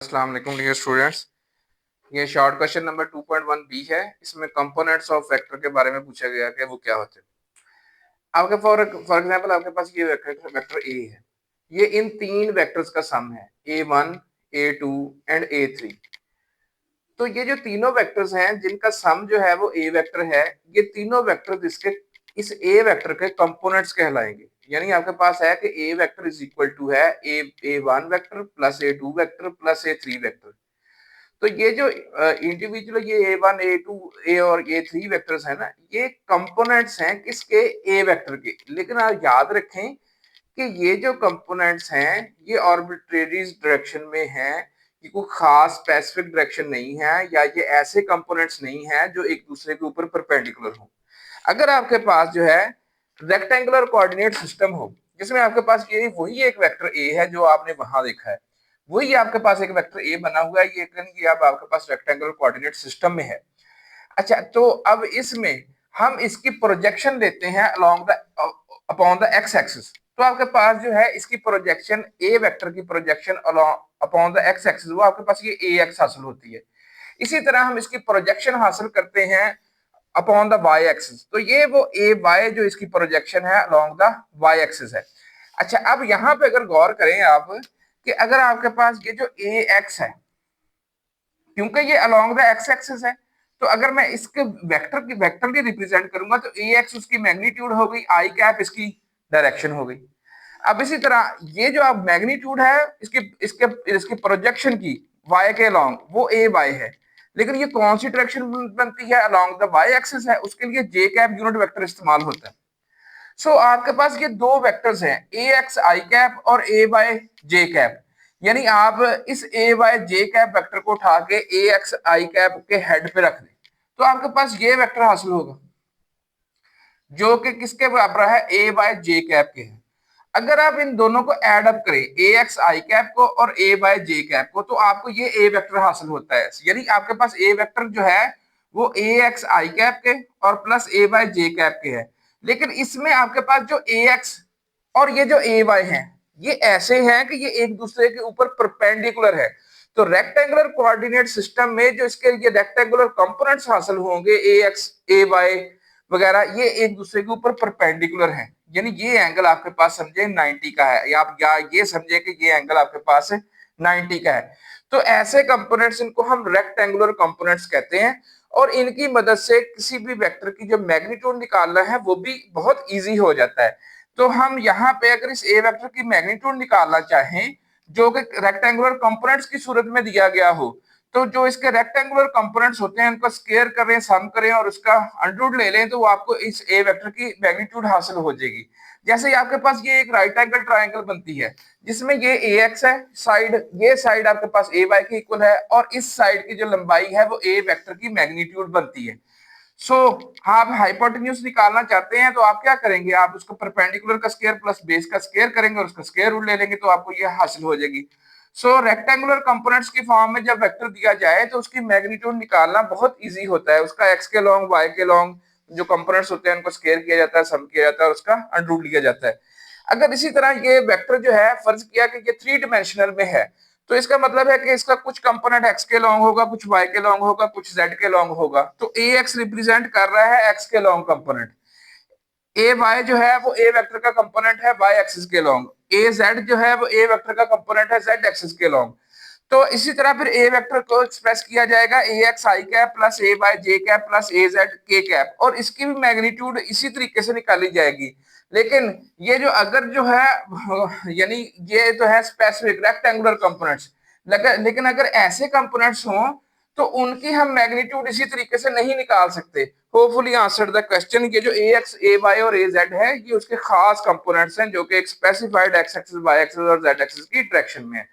अस्सलाम वालेकुम dear students. ये शॉर्ट क्वेश्चन नंबर 2.1 बी है। इसमें कंपोनेंट्स ऑफ वेक्टर के बारे में पूछा गया कि वो क्या होते हैं। आपके फॉर एग्जांपल आपके पास ये वेक्टर ए है। ये इन तीन वेक्टर्स का सम है, a1 a2 एंड a3। तो ये जो तीनों वेक्टर्स हैं जिनका सम जो है वो ए वेक्टर है, ये तीनों वेक्टर इसके इस ए वेक्टर के कंपोनेंट्स कहलाएंगे। यानी आपके पास है कि ए वेक्टर इज इक्वल टू है a1 vector plus a2 vector plus a3 vector. तो ये जो इंडिविजुअल ये a1 a2 a और a3 वेक्टर्स है ना, ये कंपोनेंट्स हैं किसके, ए वेक्टर के। लेकिन आप याद रखें कि ये जो कंपोनेंट्स हैं ये आर्बिट्रेरी डायरेक्शन में हैं, ये कोई खास स्पेसिफिक डायरेक्शन नहीं है, या ये ऐसे कंपोनेंट्स नहीं है जो एक दूसरे के ऊपर परपेंडिकुलर हो। अगर आपके पास जो है रेक्टेंगुलर कोऑर्डिनेट सिस्टम हो जिसमें आपके पास ये वही एक वेक्टर ए है जो आपने वहां देखा है, वही आपके पास एक वेक्टर ए बना हुआ है, ये अब आपके पास रेक्टेंगुलर कोऑर्डिनेट सिस्टम में है। अच्छा, तो अब इसमें हम इसकी प्रोजेक्शन लेते हैं along the upon the x axis. तो आपके पास जो है इसकी प्रोजेक्शन ए वेक्टर की projection upon the x axis, वो आपके पास ये ए एक्स हासिल होती है। इसी तरह हम इसकी प्रोजेक्शन हासिल करते हैं अपॉन द वाई एक्सिस। तो ये वो ए वाई जो इसकी प्रोजेक्शन है अलोंग द वाई एक्सिस है। अच्छा, अब यहाँ पे अगर गौर करें आप कि अगर आपके पास ये जो ए एक्स है, क्योंकि ये अलोंग द एक्स एक्सिस है, तो अगर मैं इसके वेक्टर की रिप्रेजेंट करूंगा तो ए एक्स उसकी मैग्नीट्यूड हो गई, आई कैप इसकी डायरेक्शन हो गई। अब इसी तरह ये जो अब मैग्नीट्यूड है इसकी इसके इसकी प्रोजेक्शन की वाई के अलोंग, वो ए वाई है। लेकिन ये कौन सी डायरेक्शन बनती है, अलोंग द वाई एक्सिस है, उसके लिए जे कैप यूनिट वेक्टर इस्तेमाल होता है। सो आपके पास ये दो वेक्टर्स हैं, ए एक्स आई कैप और ए वाई जे कैप। यानी आप इस ए वाई जे कैप वेक्टर को उठा के ए एक्स आई कैप के हेड पे रख दें तो आपके पास ये वेक्टर हासिल होगा जो कि किसके बराबर है, ए वाई जे कैप के है। अगर आप इन दोनों को ऐड अप करें, ए एक्स आई कैप को और ए वाई जे कैप को, तो आपको ये ए वेक्टर हासिल होता है। यानी आपके पास ए वेक्टर जो है वो ए एक्स आई कैप के और प्लस ए वाई जे कैप के है। लेकिन इसमें आपके पास जो ए एक्स और ये जो ए वाई है, ये ऐसे हैं कि ये एक दूसरे के ऊपर परपेंडिकुलर है। तो रेक्टेंगुलर कोऑर्डिनेट सिस्टम में जो इसके लिए रेक्टेंगुलर कंपोनेंट्स हासिल होंगे, ए एक्स ए वाई वगैरह, ये एक दूसरे के ऊपर परपेंडिकुलर है। यानी ये एंगल आपके पास समझे 90 का है, या आप ये समझे कि ये एंगल आपके पास 90 का है। तो ऐसे कंपोनेंट्स, इनको हम रेक्टेंगुलर कंपोनेंट्स कहते हैं, और इनकी मदद से किसी भी वेक्टर की जो मैग्नीट्यूड निकालना है वो भी बहुत इजी हो जाता है। तो हम यहाँ पे अगर इस ए वेक्टर की मैग्नीट्यूड निकालना चाहें जो कि रेक्टेंगुलर कंपोनेंट्स की सूरत में दिया गया हो, तो जो इसके रेक्टेंगुलर कंपोनेंट्स होते हैं उनको स्क्वायर करें, सम करें और उसका अंडररूट ले लें, तो आपको इस ए वेक्टर की मैग्नीट्यूड हासिल हो जाएगी। जैसे आपके पास ये एक राइट एंगल ट्रायंगल बनती है जिसमें ये ए एक्स है साइड, ये साइड आपके पास ए वाई के इक्वल है, और इस साइड की जो लंबाई है वो ए वेक्टर की मैग्नीट्यूड बनती है। सो आप हाइपोटेन्यूज निकालना चाहते हैं तो आप क्या करेंगे, आप उसको परपेंडिकुलर का स्क्वायर प्लस बेस का स्क्वायर करेंगे और उसका स्क्वायर रूट ले लेंगे, तो आपको ये हासिल हो जाएगी। सो रेक्टेंगुलर कंपोनेंट्स की फॉर्म में जब वेक्टर दिया जाए तो उसकी मैग्नीट्यूड निकालना बहुत इजी होता है। उसका एक्स के लॉन्ग वाई के लॉन्ग जो कंपोनेंट्स होते हैं उनको स्क्वायर किया जाता है, सम किया जाता है और उसका अंडररूट लिया जाता है। अगर इसी तरह ये वेक्टर जो है फर्ज किया कि ये 3 डायमेंशनल में है, तो इसका मतलब है कि इसका कुछ कंपोनेंट एक्स के लॉन्ग होगा, कुछ वाई के लॉन्ग होगा, कुछ जेड के लॉन्ग होगा। तो ए एक्स रिप्रेजेंट कर रहा है एक्स के लॉन्ग कंपोनेंट, ए वाई जो है वो ए वेक्टर का कंपोनेंट है वाई एक्सिस के लॉन्ग, ए जेड जो है वो ए वेक्टर का कंपोनेंट है जेड एक्सिस के लॉन्ग। तो इसी तरह फिर ए वेक्टर को एक्सप्रेस किया जाएगा ए एक्स आई कैप प्लस ए वाई जे कैप प्लस ए जेड के कैप, और इसकी भी मैग्नीट्यूड इसी तरीके से निकाली जाएगी। लेकिन ये जो अगर जो है यानी ये तो है स्पेसिफिक रेक्टेंगुलर कंपोनेंट्स, लेकिन अगर ऐसे कंपोनेंट्स हों तो उनकी हम मैग्नीट्यूड इसी तरीके से नहीं निकाल सकते। Hopefully answer the question. ये जो ए एक्स ए वाई और ए जेड है ये उसके खास कंपोनेंट्स हैं जो कि एक specified X axis Y axis और जेड एक्सिस की डायरेक्शन में है।